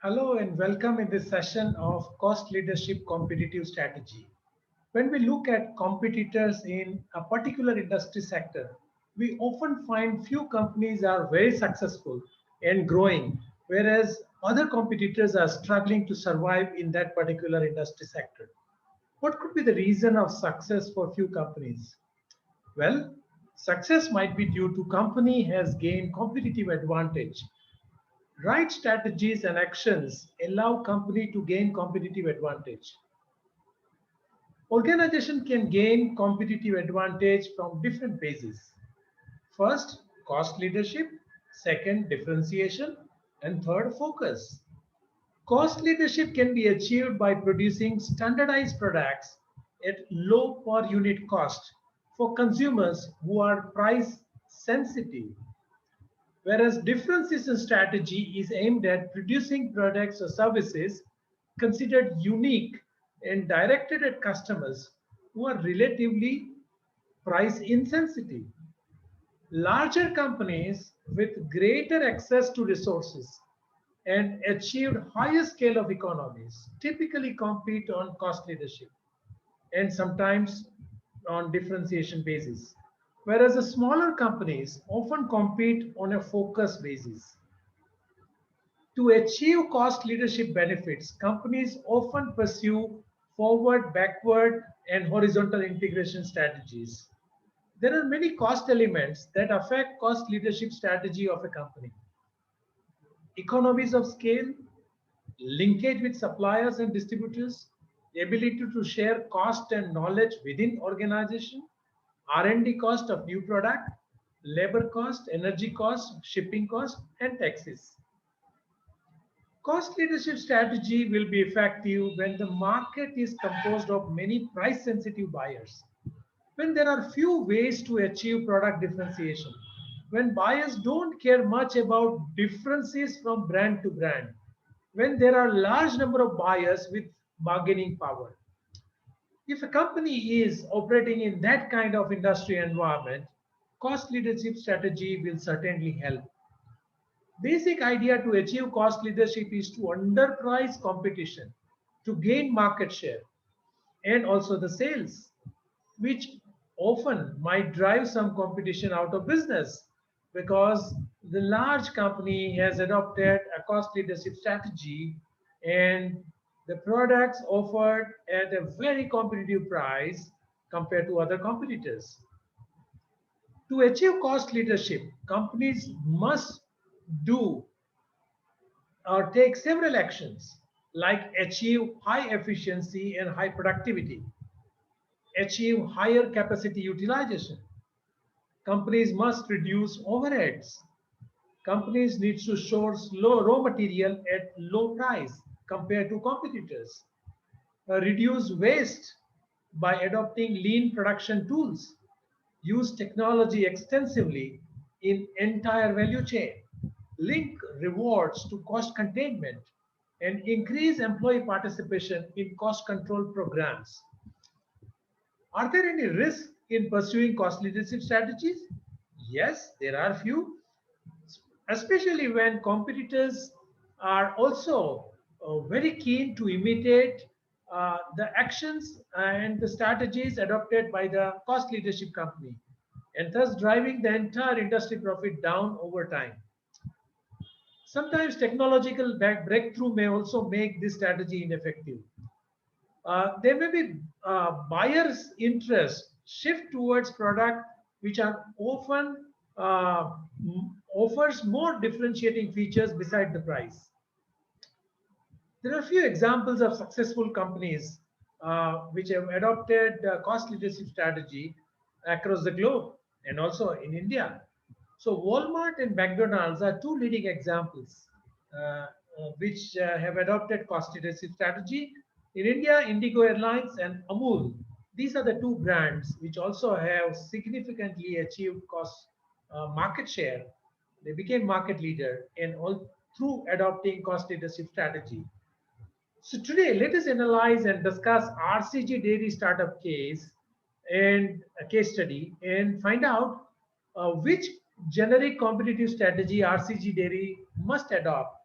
Hello and welcome in this session of Cost Leadership Competitive Strategy. When we look at competitors in a particular industry sector, we often find few companies are very successful and growing, whereas other competitors are struggling to survive in that particular industry sector. What could be the reason of success for few companies? Well, success might be due to company has gained competitive advantage. Right strategies and actions allow company to gain competitive advantage. Organization can gain competitive advantage from different bases. First, cost leadership. Second, differentiation. And third, focus. Cost leadership can be achieved by producing standardized products at low per unit cost for consumers who are price sensitive. Whereas differentiation strategy is aimed at producing products or services considered unique and directed at customers who are relatively price insensitive. Larger companies with greater access to resources and achieved higher scale of economies typically compete on cost leadership and sometimes on differentiation basis. Whereas the smaller companies often compete on a focus basis. To achieve cost leadership benefits, companies often pursue forward, backward, and horizontal integration strategies. There are many cost elements that affect cost leadership strategy of a company. Economies of scale, linkage with suppliers and distributors, ability to share cost and knowledge within organization, R&D cost of new product, labor cost, energy cost, shipping cost, and taxes. Cost leadership strategy will be effective when the market is composed of many price sensitive buyers, when there are few ways to achieve product differentiation, when buyers don't care much about differences from brand to brand, when there are large number of buyers with bargaining power. If a company is operating in that kind of industry environment, cost leadership strategy will certainly help. Basic idea to achieve cost leadership is to underprice competition, to gain market share, and also the sales, which often might drive some competition out of business because the large company has adopted a cost leadership strategy and the products offered at a very competitive price compared to other competitors. To achieve cost leadership, companies must do or take several actions like achieve high efficiency and high productivity, achieve higher capacity utilization. Companies must reduce overheads. Companies need to source low raw material at low price compared to competitors. Reduce waste by adopting lean production tools. Use technology extensively in entire value chain. Link rewards to cost containment and increase employee participation in cost control programs. Are there any risks in pursuing cost leadership strategies? Yes, there are few, especially when competitors are also very keen to imitate the actions and the strategies adopted by the cost leadership company and thus driving the entire industry profit down over time. Sometimes technological breakthrough may also make this strategy ineffective. There may be buyers' interest shift towards product which are often offers more differentiating features beside the price. There are few examples of successful companies which have adopted cost leadership strategy across the globe and also in India. So Walmart and McDonald's are two leading examples which have adopted cost leadership strategy. In India, Indigo Airlines and Amul, these are the two brands which also have significantly achieved cost market share. They became market leader and all through adopting cost leadership strategy. So today, let us analyze and discuss RCG Dairy startup case and a case study and find out which generic competitive strategy RCG Dairy must adopt